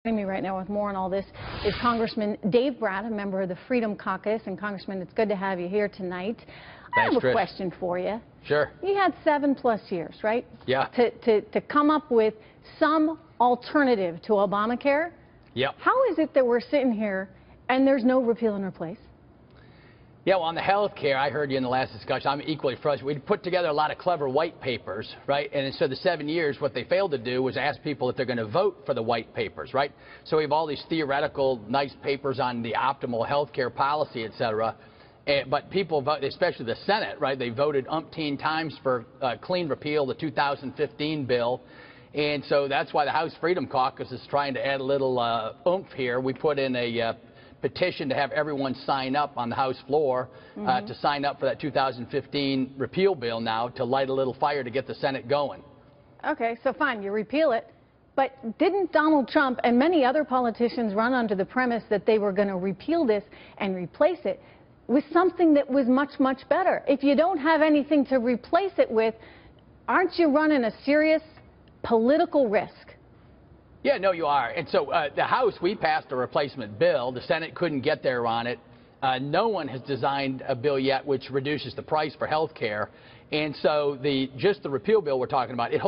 Joining me right now with more on all this is Congressman Dave Brat, a member of the Freedom Caucus. And Congressman, it's good to have you here tonight. I have a question for you. Sure. You had 7+ years, right? Yeah. To come up with some alternative to ObamaCare. Yep. How is it that we're sitting here and there's no repeal and replace? Yeah, well, on the health care, I heard you in the last discussion. I'm equally frustrated. We put together a lot of clever white papers, right? And so the 7 years, what they failed to do was ask people if they're going to vote for the white papers, right? So we have all these theoretical, nice papers on the optimal health care policy, et cetera. But people vote, especially the Senate, right? They voted umpteen times for clean repeal, the 2015 bill. And so that's why the House Freedom Caucus is trying to add a little oomph here. We put in a petition to have everyone sign up on the House floor to sign up for that 2015 repeal bill now to light a little fire to get the Senate going. Okay, so fine, you repeal it. But didn't Donald Trump and many other politicians run under the premise that they were going to repeal this and replace it with something that was much, much better? If you don't have anything to replace it with, aren't you running a serious political risk? Yeah, no, you are. And so the House, we passed a replacement bill. The Senate couldn't get there on it. No one has designed a bill yet which reduces the price for health care. And so just the repeal bill we're talking about, it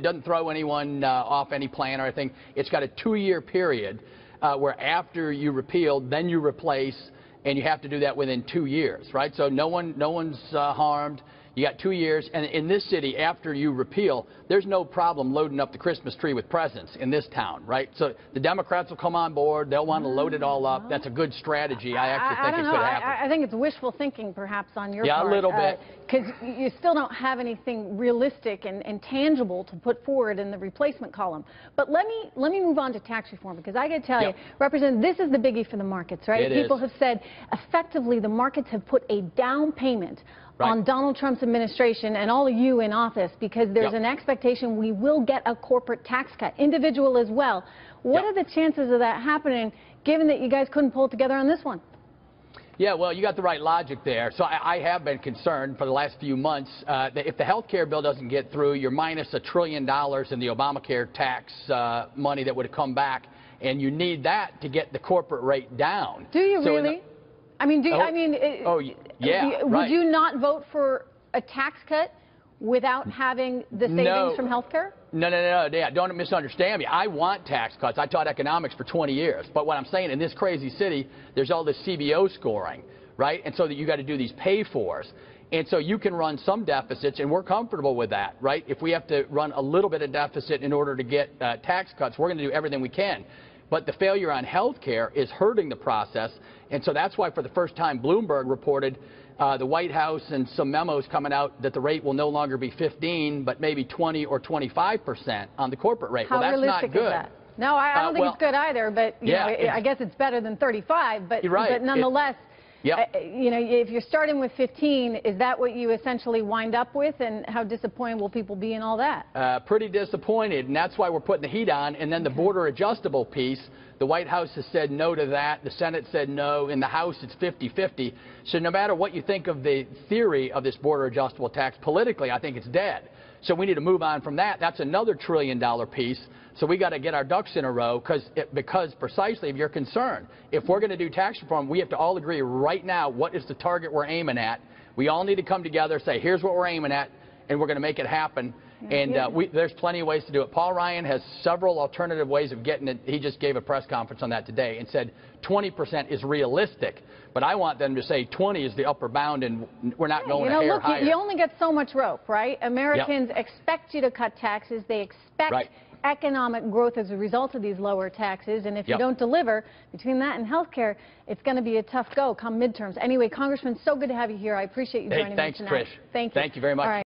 doesn't throw anyone off any plan or anything. It's got a 2-year period where after you repeal, then you replace, and you have to do that within 2 years, right? So no one's harmed. You got 2 years, and in this city, after you repeal, there's no problem loading up the Christmas tree with presents in this town, right? So the Democrats will come on board. They'll want to load it all up. That's a good strategy. I actually think it's going to happen. I think it's wishful thinking, perhaps, on your part. Yeah, a little bit. Because you still don't have anything realistic and tangible to put forward in the replacement column. But let me move on to tax reform, because I got to tell you, Representative, this is the biggie for the markets, right? People have said, effectively, the markets have put a down payment on Donald Trump's administration and all of you in office, because there's an expectation we will get a corporate tax cut, individual as well. What are the chances of that happening, given that you guys couldn't pull it together on this one? Yeah, well, you got the right logic there. So I have been concerned for the last few months that if the health care bill doesn't get through, you're minus $1 trillion in the ObamaCare tax money that would have come back, and you need that to get the corporate rate down. Do you really? I mean, would you not vote for a tax cut without having the savings from health care? No. Yeah, don't misunderstand me. I want tax cuts. I taught economics for 20 years. But what I'm saying, in this crazy city, there's all this CBO scoring, right? And so that you got to do these pay-fors. And so you can run some deficits, and we're comfortable with that, right? If we have to run a little bit of deficit in order to get tax cuts, we're going to do everything we can. But the failure on health care is hurting the process, and so that's why for the first time Bloomberg reported the White House and some memos coming out that the rate will no longer be 15, but maybe 20 or 25% on the corporate rate. How realistic is that? No, I don't think it's good either, but you know, I guess it's better than 35, but, but nonetheless, you know, if you're starting with 15, is that what you essentially wind up with, and how disappointed will people be in all that? Pretty disappointed, and that's why we're putting the heat on. And then the border adjustable piece, the White House has said no to that. The Senate said no. In the House, it's 50-50. So no matter what you think of the theory of this border adjustable tax, politically, I think it's dead. So we need to move on from that. That's another $1 trillion piece. So we got to get our ducks in a row, because precisely if you're concerned, if we're going to do tax reform, we have to all agree right now what is the target we're aiming at. We all need to come together, say here's what we're aiming at, and we're going to make it happen. And there's plenty of ways to do it. Paul Ryan has several alternative ways of getting it. He just gave a press conference on that today and said 20% is realistic. But I want them to say 20 is the upper bound, and we're not going a hair higher. You only get so much rope, right? Americans expect you to cut taxes. They expect economic growth as a result of these lower taxes. And if you don't deliver, between that and health care, it's going to be a tough go come midterms. Anyway, Congressman, so good to have you here. I appreciate you joining me tonight. Thanks, Trish. Thank you. Thank you very much.